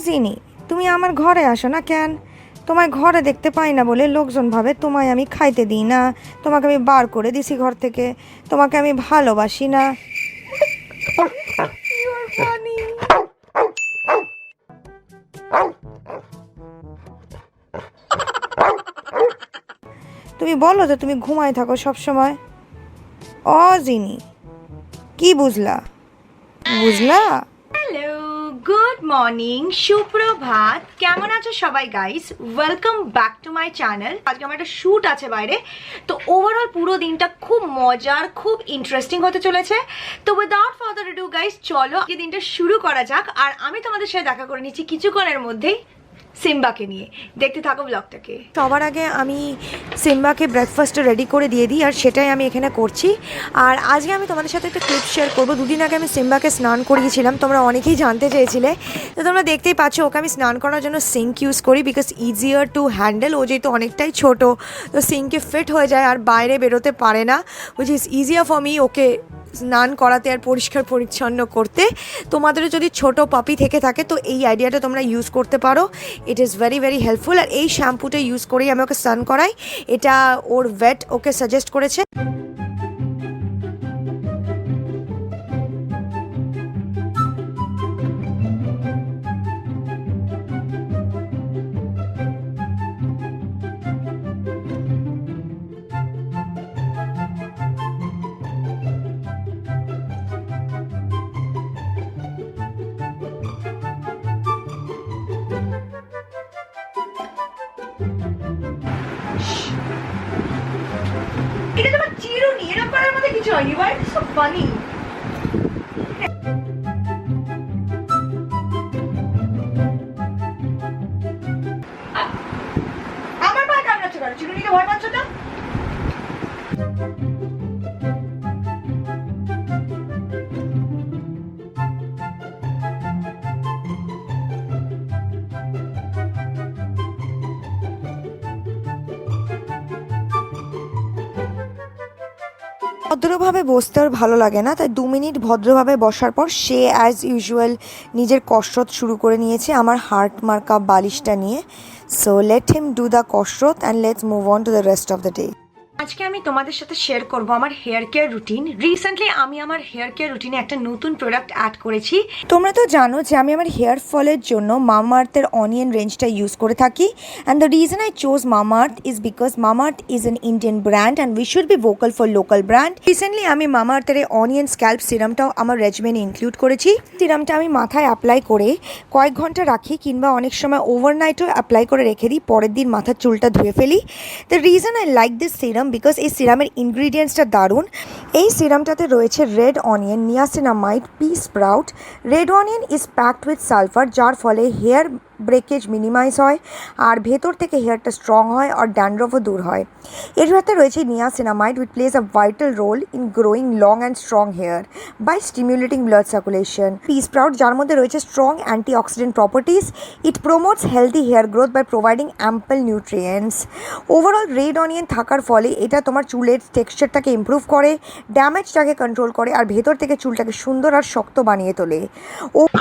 জিনি, তুমি আমার ঘরে আসো না কেন? তোমায় ঘরে দেখতে পাই না বলে লোকজন ভাবে তোমায় আমি খাইতে দিই না, তোমাকে আমি বার করে দিছি ঘর থেকে, তোমাকে আমি ভালোবাসি না। তুমি বলো যে তুমি ঘুমায় থাকো সব সময়। ও জিনি, কি বুঝলা? বুঝলা? হ্যালো, গুড মর্নিং, সুপ্রভাত। কেমন আছো সবাই guys? Welcome back to my channel. আজকে আমার একটা শ্যুট আছে বাইরে, তো ওভারঅল পুরো দিনটা খুব মজার, খুব ইন্টারেস্টিং হতে চলেছে। তো উইদাউট ফার্দার ডু গাইস, চলো আজকে দিনটা শুরু করা যাক। আর আমি তোমাদের সাথে দেখা করে নিচ্ছি কিছুক্ষণের মধ্যেই সিম্বাকে নিয়ে। দেখতে থাকো ব্লগটাকে। সবার আগে আমি সিম্বাকে ব্রেকফাস্টটা রেডি করে দিয়ে দিই, আর সেটাই আমি এখানে করছি। আর আজকে আমি তোমাদের সাথে একটা ক্লিপ শেয়ার করবো। দুদিন আগে আমি সিম্বাকে স্নান করিয়েছিলাম, তোমরা অনেকেই জানতে চেয়েছিলে। তো তোমরা দেখতেই পাচ্ছ, ওকে আমি স্নান করার জন্য সিঙ্ক ইউজ করি, বিকজ ইজিয়ার টু হ্যান্ডেল। ও যেহেতু অনেকটাই ছোটো, তো সিঙ্কে ফিট হয়ে যায় আর বাইরে বেরোতে পারে না, which is easier for me okay স্নান করাতে আর পরিষ্কার পরিচ্ছন্ন করতে। তোমাদেরও যদি ছোট পাপি থেকে থাকে তো এই আইডিয়াটা তোমরা ইউজ করতে পারো। It is very very helpful. আর এই শ্যাম্পুটা ইউজ করেই আমি ওকে স্নান করাই। এটা ওর ভেট ওকে সাজেস্ট করেছে। এটা তোমার চিরুনি, এরকম করার মধ্যে কিছু হয়নি। Why is it so funny? আমার পায়ে কামড়াচ্ছে কেন? চিরুনিকে ভয় পাচ্ছ না? ভদ্রভাবে বসতে আর ভালো লাগে না, তাই 2 মিনিট ভদ্রভাবে বসার পর সে অ্যাজ ইউজুয়াল নিজের কসরত শুরু করে নিয়েছে আমার হার্ট মার্কা বালিশটা নিয়ে। So let him do the কসরত and let's move on to the rest of the day. আজকে আমি তোমাদের সাথে শেয়ার করব আমার হেয়ার কেয়ার রুটিন। রিসেন্টলি আমি আমার হেয়ার কেয়ার রুটিনে একটা নতুন প্রোডাক্ট অ্যাড করেছি। তোমরা তো জানো যে আমি আমার হেয়ার ফলের জন্য মামাআর্থের অনিয়ন রেঞ্জটা ইউজ করে থাকি। And the reason I chose Mamaearth is because Mamaearth is an Indian brand and we should be vocal for local brand. Recently আমি মামাআর্থের অনিয়ন স্ক্যাল্প সিরামটাও আমার রেজিমেনে ইনক্লুড করেছি। সিরামটা আমি মাথায় অ্যাপ্লাই করে কয়েক ঘন্টা রাখি, কিংবা অনেক সময় ওভারনাইটও অ্যাপ্লাই করে রেখে দিই, পরের দিন মাথার চুলটা ধুয়ে ফেলি। The reason I like this serum because এই সিরামের ইনগ্রিডিয়েন্টসটা দারুণ। এই সিরামটাতে রয়েছে red onion, niacinamide, P sprout. Red onion is packed with sulphur, যার ফলে হেয়ার ব্রেকেজ মিনিমাইজ হয় আর ভেতর থেকে হেয়ারটা স্ট্রং হয় আর ড্যান্ড্রফও দূর হয়। এর সাথে রয়েছে niacinamide which plays a vital role in growing long and strong hair by stimulating blood circulation. Pea sprout, যার মধ্যে রয়েছে strong antioxidant properties. It promotes healthy hair growth by providing ample nutrients. Overall red onion থাকার ফলে এটা তোমার চুলের টেক্সচারটাকে improve করে, ড্যামেজটাকে control করে আর ভেতর থেকে চুলটাকে সুন্দর আর শক্ত বানিয়ে তোলে।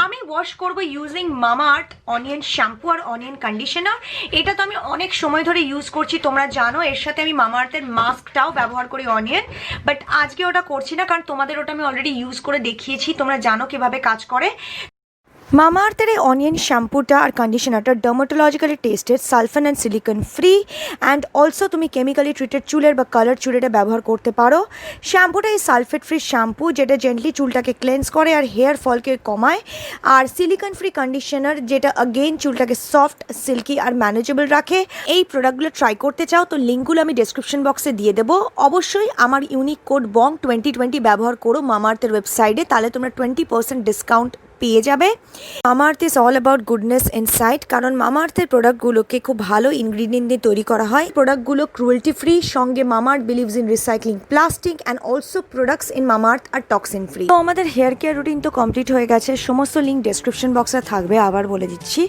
আমি ওয়াশ করব ইউজিং মামাআর্থ অনিয়ন শ্যাম্পু আর অনিয়ন কন্ডিশনার। এটা তো আমি অনেক সময় ধরে ইউজ করছি, তোমরা জানো। এর সাথে আমি মামাআর্থের মাস্কটাও ব্যবহার করি অনিয়ন, বাট আজকে ওটা করছি না কারণ তোমাদের ওটা আমি অলরেডি ইউজ করে দেখিয়েছি, তোমরা জানো কিভাবে কাজ করে। মামাআর্থের এই অনিয়ন শ্যাম্পুটা আর কন্ডিশনারটা dermatologically tested, sulphate and silicone free, and also তুমি কেমিক্যালি ট্রিটেড চুলের বা কালার চুলেটা ব্যবহার করতে পারো। শ্যাম্পুটা এই সালফেট ফ্রি শ্যাম্পু, যেটা জেন্টলি চুলটাকে ক্লেন্স করে আর হেয়ার ফলকে কমায়। আর সিলিকন ফ্রি কন্ডিশনার, যেটা অগেইন চুলটাকে সফট, সিল্কি আর ম্যানেজেবল রাখে। এই প্রোডাক্টগুলো ট্রাই করতে চাও তো লিঙ্কগুলো আমি ডেসক্রিপশন বক্সে দিয়ে দেবো। অবশ্যই আমার ইউনিক কোড বং 2020 ব্যবহার করো মামাআর্থের ওয়েবসাইটে, তাহলে তোমরা 20% ডিসকাউন্ট পেয়ে যাবে। Mamaearth is all about goodness inside, কারণ মামাআর্থের প্রোডাক্টগুলোকে খুব ভালো ইনগ্রিডিয়েন্ট দিয়ে তৈরি করা হয়। প্রোডাক্টগুলো ক্রুয়েলটি ফ্রি, সঙ্গে Mamaearth believes in recycling plastic and also products in Mamaearth are toxin free. তো আমাদের হেয়ার কেয়ার রুটিন তো কমপ্লিট হয়ে গেছে, সমস্ত লিঙ্ক ডেসক্রিপশন বক্সে থাকবে, আবার বলে দিচ্ছি।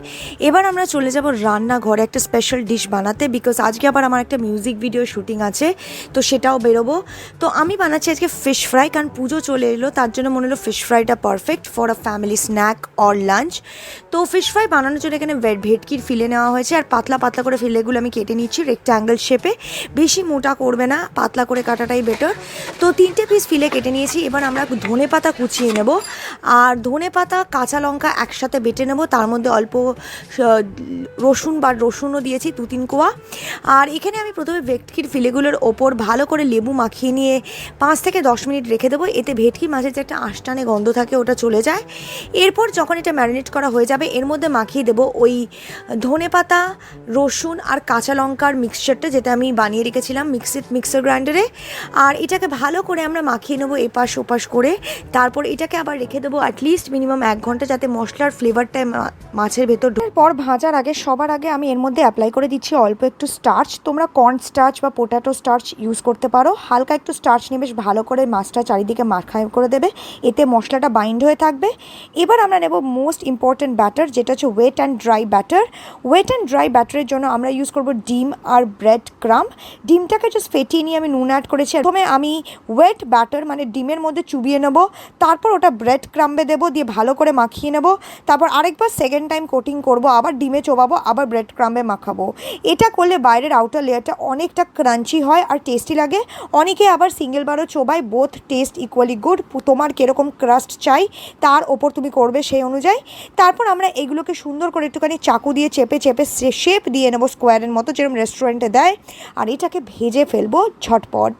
এবার আমরা চলে যাব রান্নাঘরে একটা স্পেশাল ডিশ বানাতে, বিকজ আজকে আবার আমার একটা মিউজিক ভিডিও শুটিং আছে, তো সেটাও বেরোবো। তো আমি বানাচ্ছি আজকে ফিশ ফ্রাই, কারণ পুজো চলে এলো, তার জন্য মনে হলো ফিশ ফ্রাইটা perfect for a family maybe snack or lunch. তো ফিশ ফ্রাই বানানোর জন্য এখানে ভেটকির ফিলে নেওয়া হয়েছে, আর পাতলা পাতলা করে ফিলেগুলো আমি কেটে নিচ্ছি রেক্ট্যাঙ্গেল শেপে, বেশি মোটা করবে না, পাতলা করে কাটাটাই বেটার। তো 3টে পিস ফিলে কেটে নিয়েছি। এবার আমরা ধনে পাতা কুচিয়ে নেব, আর ধনে পাতা কাঁচা লঙ্কা একসাথে বেটে নেব, তার মধ্যে অল্প রসুনও দিয়েছি 2-3 কোয়া। আর এখানে আমি প্রথমে ভেটকির ফিলেগুলোর ওপর ভালো করে লেবু মাখিয়ে নিয়ে 5 থেকে 10 মিনিট রেখে দেবো, এতে ভেটকি মাছের যে একটা আঁশটানে গন্ধ থাকে ওটা চলে যায়। এরপর যখন এটা ম্যারিনেট করা হয়ে যাবে এর মধ্যে মাখিয়ে দেবো ওই ধনে পাতা, রসুন আর কাঁচা লঙ্কার মিক্সচারটা, যেটা আমি বানিয়ে রেখেছিলাম মিক্সার গ্রাইন্ডারে। আর এটাকে ভালো করে আমরা মাখিয়ে নেবো এপাশ ওপাশ করে। তারপর এটাকে আবার রেখে দেবো অ্যাটলিস্ট মিনিমাম 1 ঘন্টা, যাতে মশলার ফ্লেভারটা মাছের ভেতর ঢোকে। পর ভাজার আগে সবার আগে আমি এর মধ্যে অ্যাপ্লাই করে দিচ্ছি অল্প একটু স্টার্চ। তোমরা কর্ন স্টার্চ বা পোটাটো স্টার্চ ইউজ করতে পারো। হালকা একটু স্টার্চ নিয়ে বেশ ভালো করে মাছটা চারিদিকে মাখাই করে দেবে, এতে মশলাটা বাইন্ড হয়ে থাকবে। এবার আমরা নেব মোস্ট ইম্পর্ট্যান্ট ব্যাটার, যেটা হচ্ছে wet and dry batter. Wet and dry ব্যাটারের জন্য আমরা ইউজ করব ডিম আর ব্রেড ক্রাম্ব। ডিমটাকে জাস্ট ফেটিয়ে নিয়ে আমি নুন অ্যাড করেছি। প্রথমে আমি ওয়েট ব্যাটার মানে ডিমের মধ্যে চুবিয়ে নেব, তারপর ওটা ব্রেড ক্রাম্বে দেবো, দিয়ে ভালো করে মাখিয়ে নেব। তারপর আরেকবার সেকেন্ড টাইম কোটিং করব, আবার ডিমে চোবাবো, আবার ব্রেড ক্রাম্বে মাখাবো। এটা করলে বাইরের আউটার লেয়ারটা অনেকটা ক্রাঞ্চি হয় আর টেস্টি লাগে। অনেকে আবার সিঙ্গেল বারও চোবায়, বোথ টেস্ট ইকুয়ালি গুড। তোমার কীরকম ক্রাস্ট চাই তার ওপর তুমি করবে সেই অনুযায়ী। তারপর আমরা এগুলোকে সুন্দর করে একটুখানি চাকু দিয়ে চেপে চেপে শেপ দিয়ে নেবো স্কোয়ারের মতো, যেরকম রেস্টুরেন্টে দেয়। আর এটাকে ভেজে ফেলবো ঝটপট।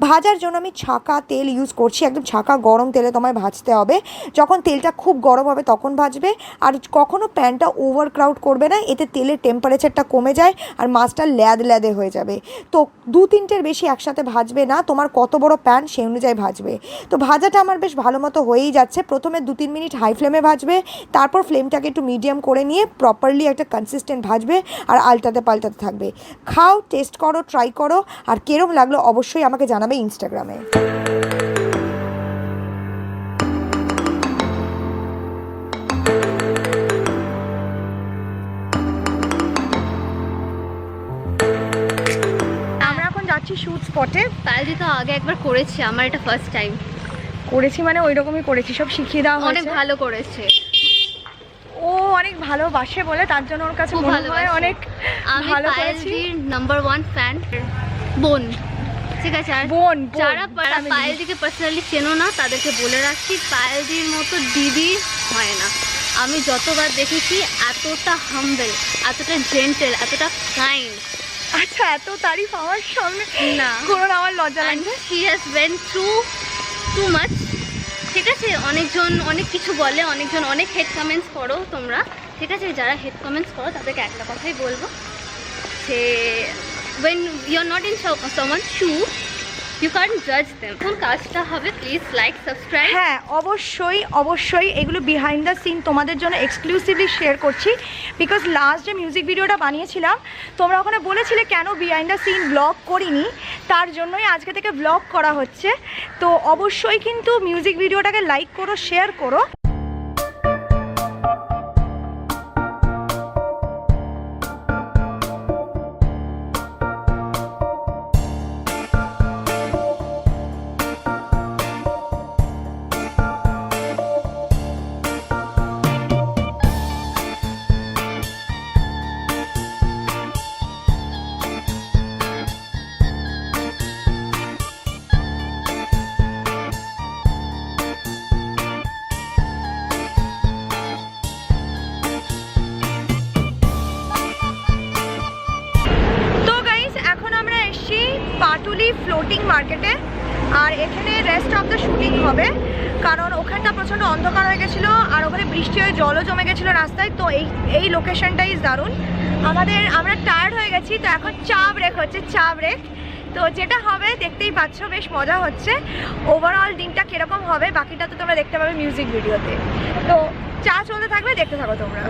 ভাজার জন্য আমি ছাঁকা তেল ইউজ করছি, একদম ছাঁকা গরম তেলে তোমায় ভাজতে হবে। যখন তেলটা খুব গরম হবে তখন ভাজবে, আর কখনো প্যানটা ওভার ক্রাউড করবে না, এতে তেলের টেম্পারেচারটা কমে যায় আর মাছটা ল্যাদে হয়ে যাবে। তো 2-3টের বেশি একসাথে ভাজবে না, তোমার কত বড় প্যান সেই অনুযায়ী ভাজবে। তো ভাজাটা আমার বেশ ভালো মতো হয়েই যাচ্ছে। প্রথমে 2-3 মিনিট হাই ফ্লেমে ভাজবে, তারপর ফ্লেমটাকে একটু মিডিয়াম করে নিয়ে প্রপারলি একটা কনসিস্টেন্ট ভাজবে, আর পাল্টাতে থাকবে। খাও, টেস্ট করো, ট্রাই করো, আর কেরম লাগলো অবশ্যই আমাকে জানাবে ইনস্টাগ্রামে। আমরা এখন যাচ্ছি শুট স্পটে। পায়েলদি তো আগে একবার করেছি, আমার এটা ফার্স্ট টাইম করেছি, মানে ওই রকমই করেছি, সব শিখিয়ে দেওয়া হয়েছে। অনেক ভালো করেছে ও, অনেক ভালোবাসে বলে তার জন্য ওর কাছে মনে হয় অনেক ভালো করেছি। পায়েলদির নাম্বার 1 ফ্যান বোন, ঠিক আছে? আর বোন যারা পায়েলদিকে পার্সোনালি চেনো না তাদেরকে বলে রাখছি, পায়েলদির মতো দিদি হয় না। আমি যতবার দেখেছি এতটা হাম্বল, এতটা জেন্টেল, এতটা কাইন্ড। আচ্ছা, এত তারিফ আমার সামনে না করোনা, আমার লজ্জা লাগছে। She has went through too much, ঠিক আছে? অনেকজন অনেক কিছু বলে, অনেকজন অনেক হেড কমেন্টস করো তোমরা, ঠিক আছে? যারা হেড কমেন্টস করো তাদেরকে একটা কথাই বলবো যে when you are not in someone's shoe you can't judge them. কোন কাজটা হবে প্লিজ লাইক সাবস্ক্রাইব। হ্যাঁ, অবশ্যই এগুলো বিহাইন্ড দ্য সিন তোমাদের জন্য এক্সক্লুসিভলি শেয়ার করছি, বিকজ লাস্ট যে মিউজিক ভিডিওটা বানিয়েছিলাম তোমরা ওখানে বলেছিলে কেন বিহাইন্ড দ্য সিন ব্লগ করিনি, তার জন্যই আজকে থেকে ব্লগ করা হচ্ছে। তো অবশ্যই কিন্তু মিউজিক ভিডিওটাকে লাইক করো, শেয়ার করো। পাটুলি ফ্লোটিং মার্কেটে, আর এখানে রেস্ট অফ দ্য শুটিং হবে, কারণ ওখানটা প্রচণ্ড অন্ধকার হয়ে গেছিলো আর ওখানে বৃষ্টি হয়ে জলও জমে গেছিলো রাস্তায়। তো এই লোকেশনটাই দারুণ। আমরা টায়ার্ড হয়ে গেছি, তো এখন চা ব্রেক হচ্ছে, চা ব্রেক। তো যেটা হবে দেখতেই পাচ্ছ, বেশ মজা হচ্ছে। ওভারঅল দিনটা কীরকম হবে বাকিটা তো তোমরা দেখতে পাবে মিউজিক ভিডিওতে। তো চা চলতে থাকবে, দেখতে থাকো তোমরা।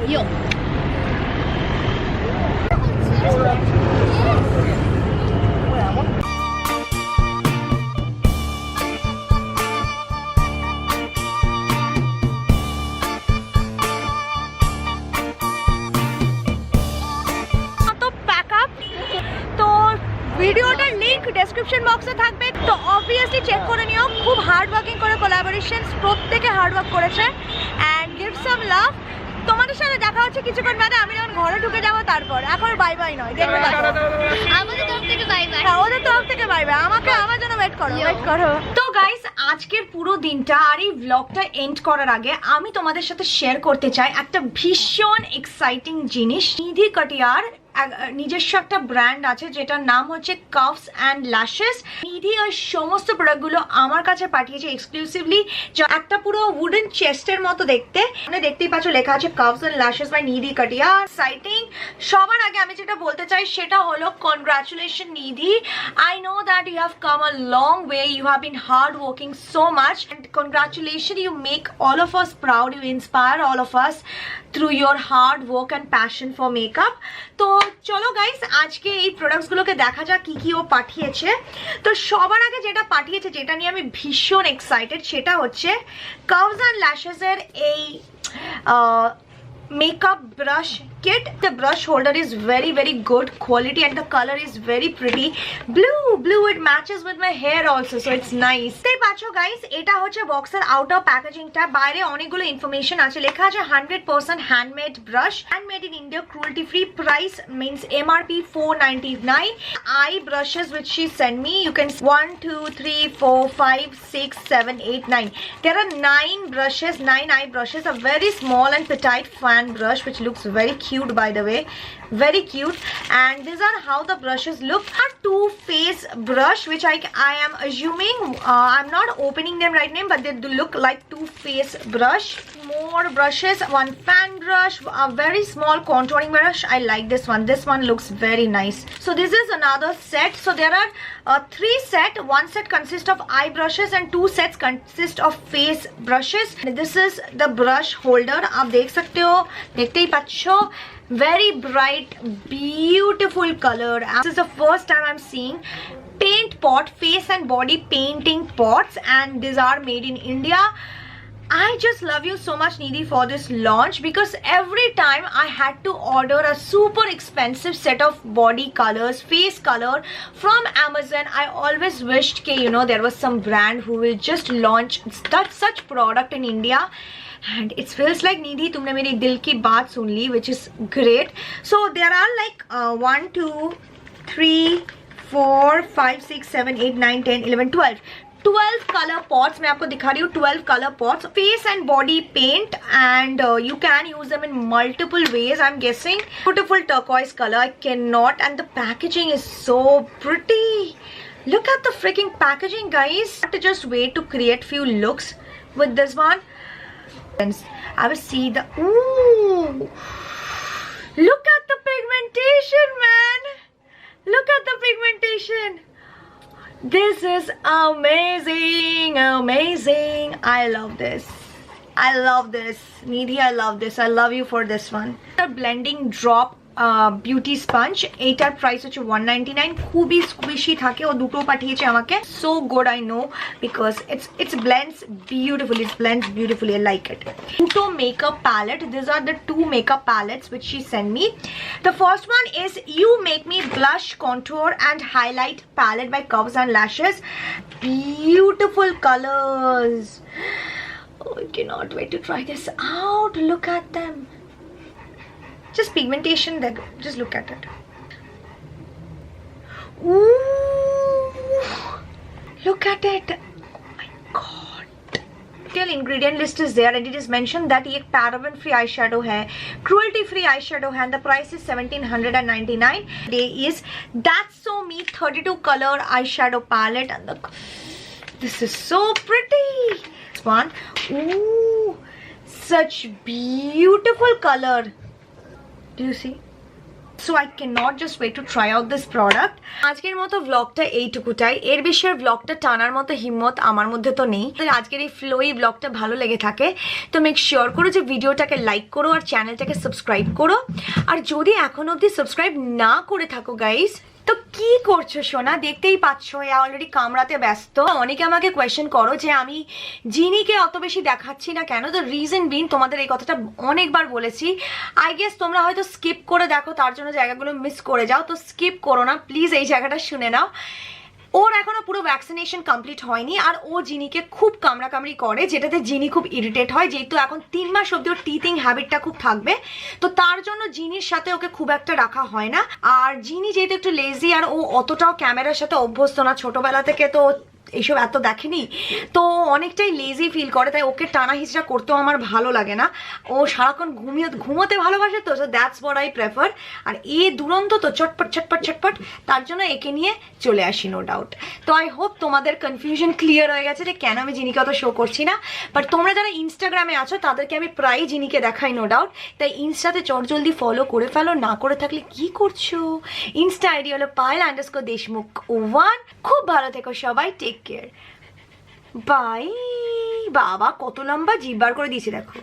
ভিডিওটার লিংক ডেসক্রিপশন বক্সে থাকবে, তো অবভিয়াসলি চেক করে নিও। খুব হার্ড ওয়ার্কিং করে কোলাবোরেশনস, প্রত্যেকে হার্ড ওয়ার্ক করেছে। অ্যান্ড গিভ সাম লাভ। তোমাদের সাথে দেখা হচ্ছে কিছুক্ষণ বাদে, আমি যখন ঘরে ঢুকে যাবো তারপর। এখন বাই বাই নয়, দেখবে আমাদের তরফ থেকে বাই বাই। ওদের তরফ থেকে বাই বাই। আমাকে আমার জন্য ওয়েট করো। তো গাইস, আজকের পুরো দিনটা আর এই ব্লগটা এন্ড করার আগে আমি তোমাদের সাথে শেয়ার করতে চাই একটা ভীষণ এক্সাইটিং জিনিস। নিধি কাটিয়ার নিজস্ব একটা ব্র্যান্ড আছে যেটার নাম হচ্ছে কাফস অ্যান্ড ল্যাশেস। নিধি ওই সমস্ত প্রোডাক্টগুলো আমার কাছে পাঠিয়েছে এক্সক্লুসিভলি। একটা পুরো উডেন চেস্টের মতো দেখতে, মানে দেখতেই পাচ্ছ লেখা আছে কাফস অ্যান্ড ল্যাশেস বাই নিধি কাটিয়া। এক্সাইটিং। সবার আগে আমি যেটা বলতে চাই সেটা হলো congratulation Nidhi. I know that you have come a long way, you have been hard working so much, and congratulation, you make all of us proud, you inspire all of us through your hard work and passion for makeup. তো চলো guys, আজকে এই প্রোডাক্টসগুলোকে দেখা যাক কি কি ও পাঠিয়েছে। তো সবার আগে যেটা পাঠিয়েছে, যেটা নিয়ে আমি ভীষণ এক্সাইটেড, সেটা হচ্ছে কার্ভস অ্যান্ড ল্যাশেসের এই makeup brush kit. The brush holder is very good quality and the color is very pretty blue. It matches with my hair also, so it's nice. দেখতে পাচ্ছ গাইস, এটা হচ্ছে বক্সের আউটার প্যাকেজিংটা। বাইরে অনেকগুলো ইনফরমেশন আছে, লেখা আছে 100% handmade brush, handmade in India, cruelty free. Price means MRP 499. Eye brushes which she sent me, you can 1 2 3 4 5 6 7 8 9. There are 9 brushes, 9 eye brushes, a very small and petite fan brush which looks very cute, by the way, very cute. And these are how the brushes look. A two face brush which I am assuming, I'm not opening them right now, but they do look like two face brush. More brushes, one fan brush, a very small contouring brush. I like this one looks very nice. So this is another set. So there are 3 set. One set consists of eye brushes and 2 sets consist of face brushes. This is the brush holder. आप देख सकते हो, देखते ही पच्छो, very bright beautiful color. This is the first time I'm seeing paint pot, face and body painting pots, and these are made in India. I just love you so much Nidhi for this launch, because every time I had to order a super expensive set of body colors, face color from Amazon, I always wished that, you know, there was some brand who will just launch such product in India. And it feels like Nidhi, tumne meri dil ki baat sun li, which is great. So there are like 1 2 3 4 5 6 7 8 9 10 11 12 color pots. मैं आपको दिखा रही हूँ 12 color pots, face and body paint, and you can use them in multiple ways, I'm guessing. Beautiful turquoise color, I cannot, and the packaging is so pretty. Look at the freaking packaging, guys. I have to just wait to create few looks with this one. I will see the, ooh, look at the pigmentation, man. Look at the pigmentation. This is amazing. I love this Nidhi, I love this. I love you for this one. A blending drop beauty sponge, এটার price হচ্ছে 199. খুবই squishy থাকে, ও দুটো পাঠিয়েছে আমাকে. So good, I know, because it blends beautifully. I like it. Duto makeup palette. These are the 2 makeup palettes which she sent me. The first one is You Make Me Blush Contour and Highlight Palette by Curves and Lashes. Beautiful colors. Oh, I cannot wait to try this out. Look at them. Just pigmentation, just look at it. Ooh, look at it. Oh my god. Detail ingredient list is there, and it is mentioned that ये paraben free eyeshadow है, cruelty free eyeshadow है, and the price is 1799. There is That's So Me 32 color eyeshadow palette, and this is so pretty. This one, ooh, such beautiful color. Do you see? So I cannot just wait to try out this product. আজকের মতো ব্লগটা এইটুকুটাই, এর বেশি আর ব্লগটা টানার মতো হিম্মত আমার মধ্যে তো নেই। আজকের এই ফ্লোই ব্লগটা ভালো লেগে থাকে তো মেক শিওর করো যে ভিডিওটাকে লাইক করো আর চ্যানেলটাকে সাবস্ক্রাইব করো। আর যদি এখনো অবধি সাবস্ক্রাইব না করে থাকো গাইস, তো কি করছো সোনা? দেখতেই পাচ্ছ অলরেডি কামড়াতে ব্যস্ত। অনেকে আমাকে কোয়েশ্চেন করো যে আমি জিনিকে অত বেশি দেখাচ্ছি না কেন। তো রিজন বিন, তোমাদের এই কথাটা অনেকবার বলেছি, আই গেস তোমরা হয়তো স্কিপ করে দেখো, তার জন্য জায়গাগুলো মিস করে যাও। তো স্কিপ করো না প্লিজ, এই জায়গাটা শুনে নাও। ওর এখনো পুরো ভ্যাকসিনেশন কমপ্লিট হয়নি, আর ও জিনিকে খুব কামড়াকামড়ি করে, যেটাতে জিনি খুব ইরিটেট হয়, যেহেতু এখন 3 মাস অব্দি ওর টিথিং হ্যাবিটটা খুব থাকবে, তো তার জন্য জিনির সাথে ওকে খুব একটা রাখা হয় না। আর জিনি যেহেতু একটু লেজি, আর ও অতটাও ক্যামেরার সাথে অভ্যস্ত না, ছোটবেলা থেকে তো এইসব এত দেখেনি, তো অনেকটাই লেজি ফিল করে, তাই ওকে টানা হিচড়া করতেও আমার ভালো লাগে না। ও সারাক্ষণ ঘুমোতে ভালোবাসে, তো দ্যাটস হোয়াট আই প্রেফার। আর এ দুরন্ত তো চটপট চটপট চটপট, তার জন্য একে নিয়ে চলে আসি, নো ডাউট। তো আই হোপ তোমাদের কনফিউশন ক্লিয়ার হয়ে গেছে যে কেন আমি জিনিকে অত শো করছি না। বাট তোমরা যারা ইনস্টাগ্রামে আছো তাদেরকে আমি প্রায় জিনিকে দেখাই, নো ডাউট, তাই ইনস্টাতে চটজলদি ফলো করে ফেলো, না করে থাকলে কি করছো। ইনস্টা আইডি হলো payel_deshmukhya1। খুব ভালো থেকো সবাই, টেক কেয়ার, বাই। বাবা কত লম্বা জিভ বার করে দিয়েছি দেখো।